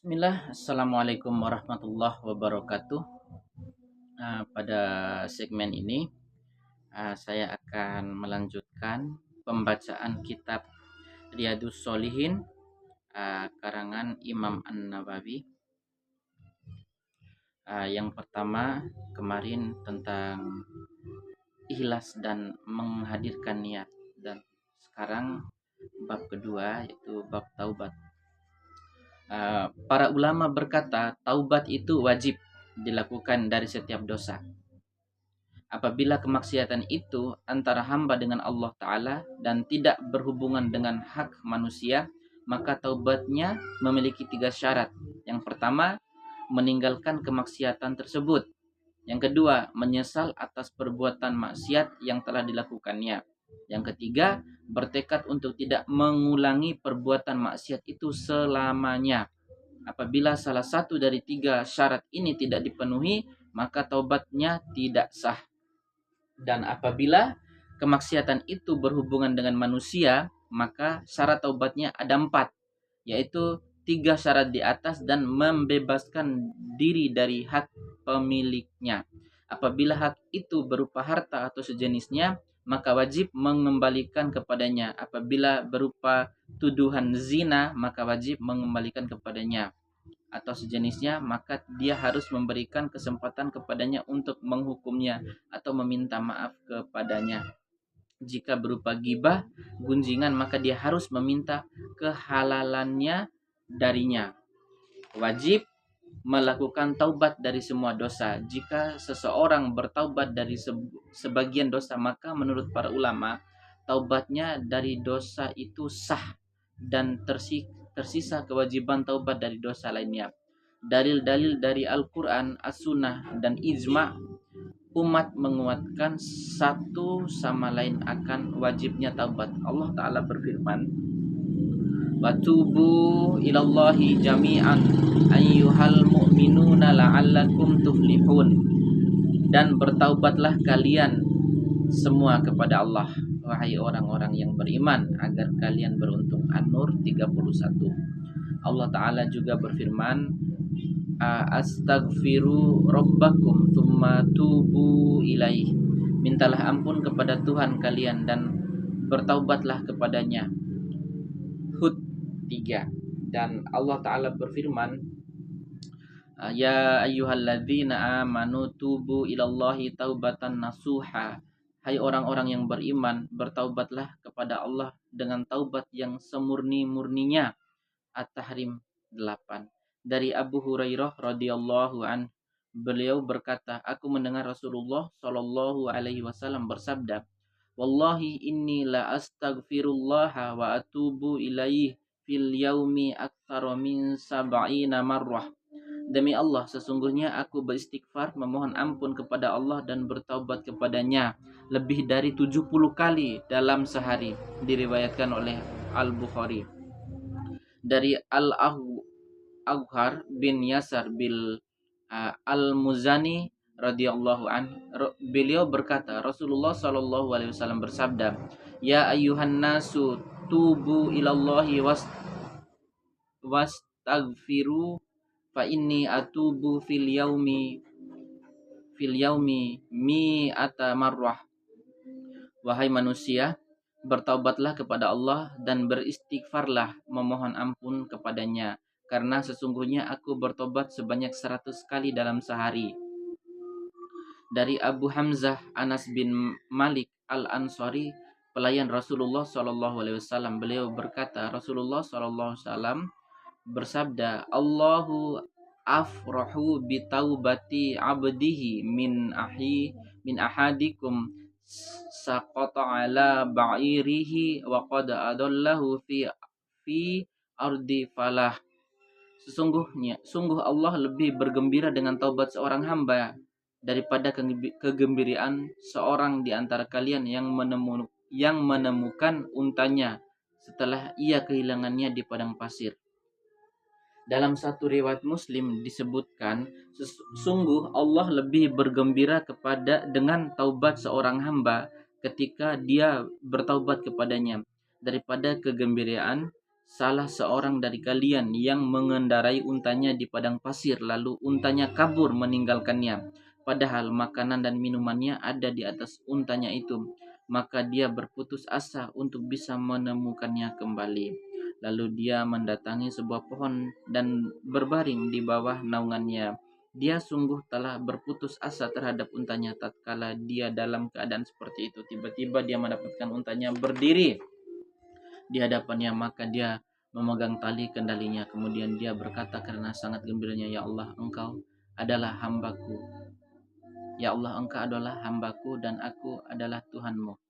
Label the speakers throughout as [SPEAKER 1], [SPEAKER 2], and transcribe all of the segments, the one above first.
[SPEAKER 1] Bismillah, Assalamualaikum warahmatullahi wabarakatuh. Pada segmen ini, saya akan melanjutkan pembacaan kitab Riyadhus Shalihin karangan Imam An-Nawawi. Yang pertama kemarin tentang ikhlas dan menghadirkan niat, dan sekarang bab kedua yaitu bab taubat. Para ulama berkata taubat itu wajib dilakukan dari setiap dosa. Apabila kemaksiatan itu antara hamba dengan Allah Ta'ala dan tidak berhubungan dengan hak manusia, maka taubatnya memiliki 3 syarat. Yang pertama, meninggalkan kemaksiatan tersebut. Yang kedua, menyesal atas perbuatan maksiat yang telah dilakukannya. Yang ketiga, bertekad untuk tidak mengulangi perbuatan maksiat itu selamanya. Apabila salah satu dari 3 syarat ini tidak dipenuhi, maka taubatnya tidak sah. Dan apabila kemaksiatan itu berhubungan dengan manusia, maka syarat taubatnya ada 4, yaitu 3 syarat di atas dan membebaskan diri dari hak pemiliknya. Apabila hak itu berupa harta atau sejenisnya, maka wajib mengembalikan kepadanya. Apabila berupa tuduhan zina, maka wajib mengembalikan kepadanya atau sejenisnya, maka dia harus memberikan kesempatan kepadanya untuk menghukumnya atau meminta maaf kepadanya. Jika berupa gibah, gunjingan, maka dia harus meminta kehalalannya darinya. Wajib melakukan taubat dari semua dosa. Jika seseorang bertaubat dari sebagian dosa, maka menurut para ulama taubatnya dari dosa itu sah dan tersisa kewajiban taubat dari dosa lainnya. Dalil-dalil dari Al-Quran, As-Sunnah, dan Ijma' umat menguatkan satu sama lain akan wajibnya taubat. Allah Ta'ala berfirman, "Watubu ilallahi jami'an ayyuhal mu'minuna la'allakum tuflihun." Dan bertaubatlah kalian semua kepada Allah, wahai orang-orang yang beriman, agar kalian beruntung. An-Nur 31. Allah Ta'ala juga berfirman, "Astaghfiru rabbakum tsumma tubu ilaih." Mintalah ampun kepada Tuhan kalian dan bertaubatlah kepadanya. Hud 3. Dan Allah Ta'ala berfirman, "Ya ayyuhalladzina amanu tubu ilallahi taubatan nasuha." Hai orang-orang yang beriman, bertaubatlah kepada Allah dengan taubat yang semurni-murninya. At-Tahrim 8. Dari Abu Hurairah radhiyallahu an, beliau berkata, aku mendengar Rasulullah sallallahu alaihi wasallam bersabda, "Wallahi inni la astaghfirullah wa atubu ilaihi fil yaumi aktsara min sab'ina marrah." Demi Allah, sesungguhnya aku beristighfar, memohon ampun kepada Allah dan bertaubat kepadanya lebih dari 70 kali dalam sehari. Diriwayatkan oleh Al-Bukhari. Dari Al-Aghar bin Yasar bil Al-Muzani radhiyallahu an, beliau berkata, Rasulullah sallallahu alaihi wasallam bersabda, "Ya ayyuhan nasu tubu ilallahi wastaghfiru fa inni atubu fil yaumi mi'ata marrah." Wahai manusia, bertaubatlah kepada Allah dan beristighfarlah, memohon ampun kepadanya, karena sesungguhnya aku bertobat sebanyak 100 kali dalam sehari. Dari Abu Hamzah Anas bin Malik Al-Ansari, pelayan Rasulullah SAW, beliau berkata, Rasulullah SAW bersabda, "Allahu afrahu bi taubati abdihi min ahadikum saqata ala ba'irihi wa qad adallahu fi ardi falah." Sungguh Allah lebih bergembira dengan taubat seorang hamba daripada kegembiraan seorang di antara kalian yang menemukan untanya setelah ia kehilangannya di padang pasir. Dalam satu riwayat Muslim disebutkan, sungguh Allah lebih bergembira dengan taubat seorang hamba ketika dia bertaubat kepadanya daripada kegembiraan salah seorang dari kalian yang mengendarai untanya di padang pasir, lalu untanya kabur meninggalkannya, padahal makanan dan minumannya ada di atas untanya itu, maka dia berputus asa untuk bisa menemukannya kembali. Lalu dia mendatangi sebuah pohon dan berbaring di bawah naungannya. Dia sungguh telah berputus asa terhadap untanya. Tatkala dia dalam keadaan seperti itu, tiba-tiba dia mendapatkan untanya berdiri di hadapannya, maka dia memegang tali kendalinya. Kemudian dia berkata karena sangat gembiranya, "Ya Allah, Engkau adalah hambaku. Ya Allah, Engkau adalah hambaku dan aku adalah Tuhanmu."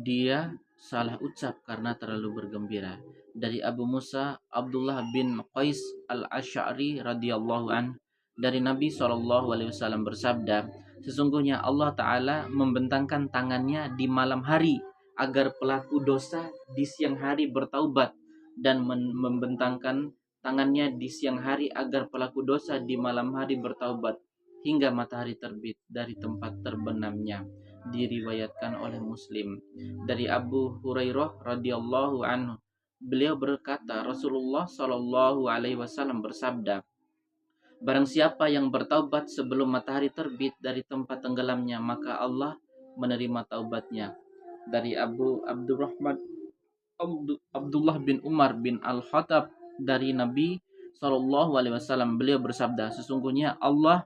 [SPEAKER 1] Dia salah ucap karena terlalu bergembira. Dari Abu Musa Abdullah bin Qais al-Asy'ari radhiyallahu an, dari Nabi SAW bersabda, sesungguhnya Allah Ta'ala membentangkan tangannya di malam hari agar pelaku dosa di siang hari bertaubat, dan membentangkan tangannya di siang hari agar pelaku dosa di malam hari bertaubat hingga matahari terbit dari tempat terbenamnya. Diriwayatkan oleh Muslim. Dari Abu Hurairah radhiyallahu anhu, beliau berkata, Rasulullah Shallallahu alaihi wasallam bersabda, barang siapa yang bertaubat sebelum matahari terbit dari tempat tenggelamnya, maka Allah menerima taubatnya. Dari Abu Abdurrahman Abdullah bin Umar bin Al-Khattab, dari Nabi Shallallahu alaihi wasallam, beliau bersabda, sesungguhnya Allah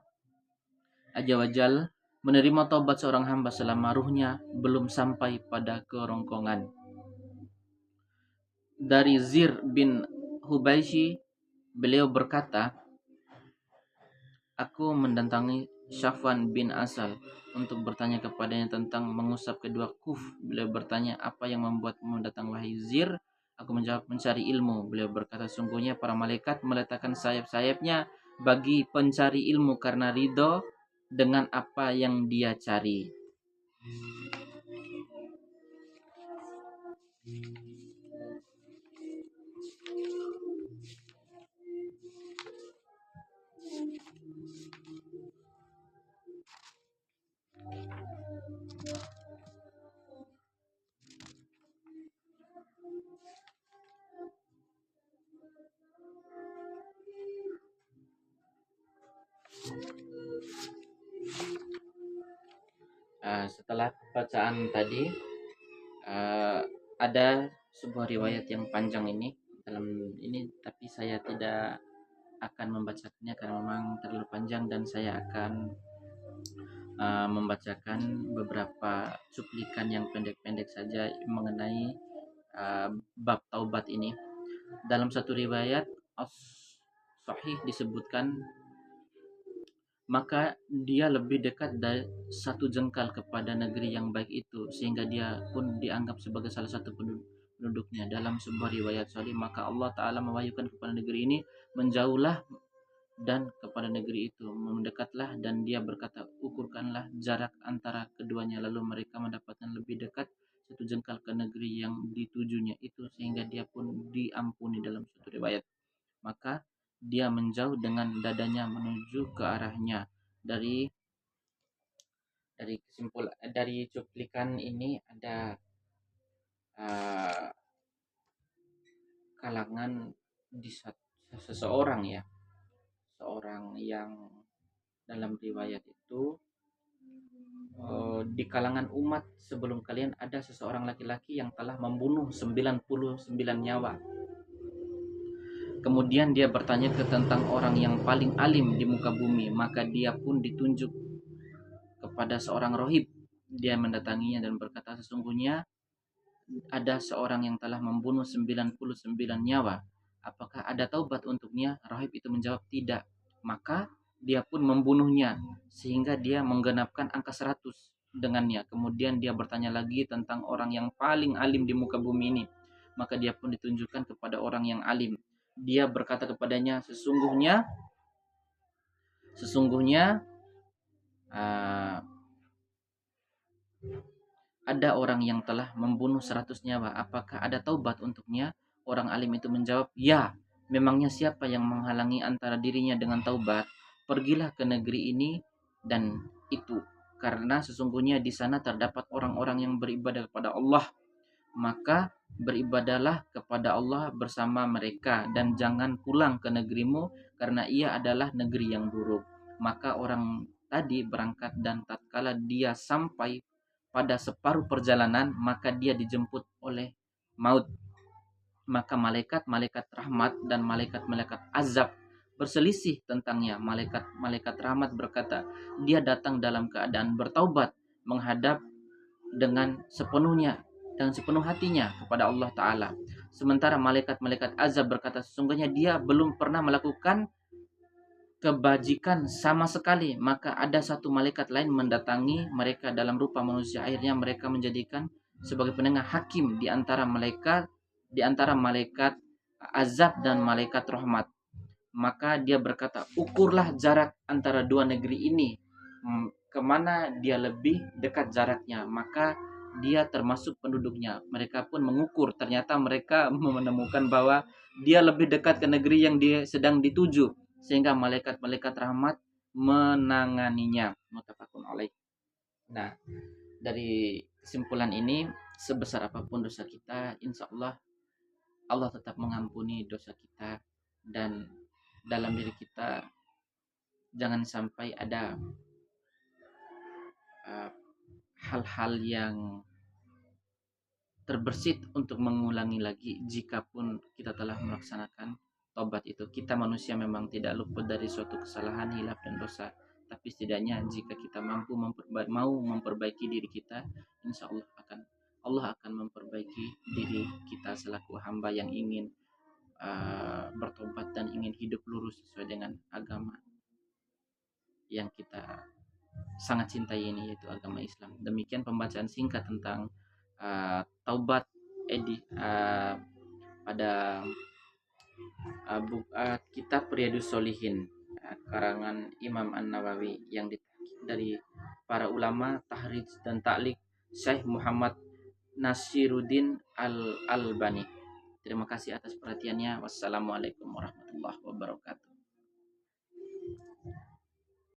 [SPEAKER 1] Azza wa Jal menerima taubat seorang hamba selama ruhnya belum sampai pada kerongkongan. Dari Zir bin Hubayshi, beliau berkata, aku mendatangi Syafwan bin Asal untuk bertanya kepadanya tentang mengusap kedua kuf. Beliau bertanya, apa yang membuatmu datang wahai Zir? Aku menjawab, mencari ilmu. Beliau berkata, sungguhnya para malaikat meletakkan sayap-sayapnya bagi pencari ilmu karena ridho dengan apa yang dia cari. Setelah bacaan tadi, ada sebuah riwayat yang panjang ini dalam ini, tapi saya tidak akan membacakannya karena memang terlalu panjang, dan saya akan membacakan beberapa cuplikan yang pendek-pendek saja mengenai bab taubat ini. Dalam satu riwayat sahih disebutkan, maka dia lebih dekat dari satu jengkal kepada negeri yang baik itu, sehingga dia pun dianggap sebagai salah satu penduduknya. Dalam sebuah riwayat sahih, maka Allah Ta'ala mewahyukan kepada negeri ini, menjauhlah dan kepada negeri itu mendekatlah, dan dia berkata, ukurkanlah jarak antara keduanya, lalu mereka mendapatkan lebih dekat satu jengkal ke negeri yang ditujunya itu, sehingga dia pun diampuni. Dalam suatu riwayat, maka dia menjauh dengan dadanya menuju ke arahnya. Dari cuplikan ini ada kalangan di seseorang ya, seorang yang dalam riwayat itu, di kalangan umat sebelum kalian ada seseorang laki-laki yang telah membunuh 99 nyawa. Kemudian dia bertanya tentang orang yang paling alim di muka bumi, maka dia pun ditunjuk kepada seorang rohib. Dia mendatanginya dan berkata, sesungguhnya ada seorang yang telah membunuh 99 nyawa. Apakah ada taubat untuknya? Rohib itu menjawab, tidak. Maka dia pun membunuhnya sehingga dia menggenapkan angka 100 dengannya. Kemudian dia bertanya lagi tentang orang yang paling alim di muka bumi ini. Maka dia pun ditunjukkan kepada orang yang alim. Dia berkata kepadanya, sesungguhnya ada orang yang telah membunuh 100 nyawa. Apakah ada taubat untuknya? Orang alim itu menjawab, ya. Memangnya siapa yang menghalangi antara dirinya dengan taubat? Pergilah ke negeri ini dan itu, karena sesungguhnya di sana terdapat orang-orang yang beribadah kepada Allah. Maka beribadahlah kepada Allah bersama mereka dan jangan pulang ke negerimu karena ia adalah negeri yang buruk. Maka orang tadi berangkat dan tatkala dia sampai pada separuh perjalanan maka dia dijemput oleh maut. Maka malaikat-malaikat rahmat dan malaikat-malaikat azab berselisih tentangnya. Malaikat-malaikat rahmat berkata, dia datang dalam keadaan bertaubat, menghadap dengan sepenuh hatinya kepada Allah Ta'ala. Sementara malaikat-malaikat azab berkata, sesungguhnya dia belum pernah melakukan kebajikan sama sekali. Maka ada satu malaikat lain mendatangi mereka dalam rupa manusia. Akhirnya mereka menjadikan sebagai penengah hakim di antara malaikat azab dan malaikat rahmat. Maka dia berkata, ukurlah jarak antara dua negeri ini, kemana dia lebih dekat jaraknya, maka dia termasuk penduduknya. Mereka pun mengukur, ternyata mereka menemukan bahwa dia lebih dekat ke negeri yang dia sedang dituju, sehingga malaikat-malaikat rahmat menanganinya. Muttafaqun alaih. Nah, dari kesimpulan ini, sebesar apapun dosa kita, insya Allah Allah tetap mengampuni dosa kita, dan dalam diri kita jangan sampai ada hal-hal yang terbersit untuk mengulangi lagi. Jikapun kita telah melaksanakan tobat itu, kita manusia memang tidak luput dari suatu kesalahan, hilaf dan dosa, tapi setidaknya jika kita mampu mau memperbaiki diri kita, insya Allah akan memperbaiki diri kita selaku hamba yang ingin bertobat dan ingin hidup lurus sesuai dengan agama yang kita sangat cintai ini, yaitu agama Islam. Demikian pembacaan singkat tentang taubat pada kitab Riyadhus Shalihin karangan Imam An-Nawawi yang dari para ulama tahrij dan ta'liq Syekh Muhammad Nasiruddin Al-Albani. Terima kasih atas perhatiannya. Wassalamualaikum warahmatullahi wabarakatuh.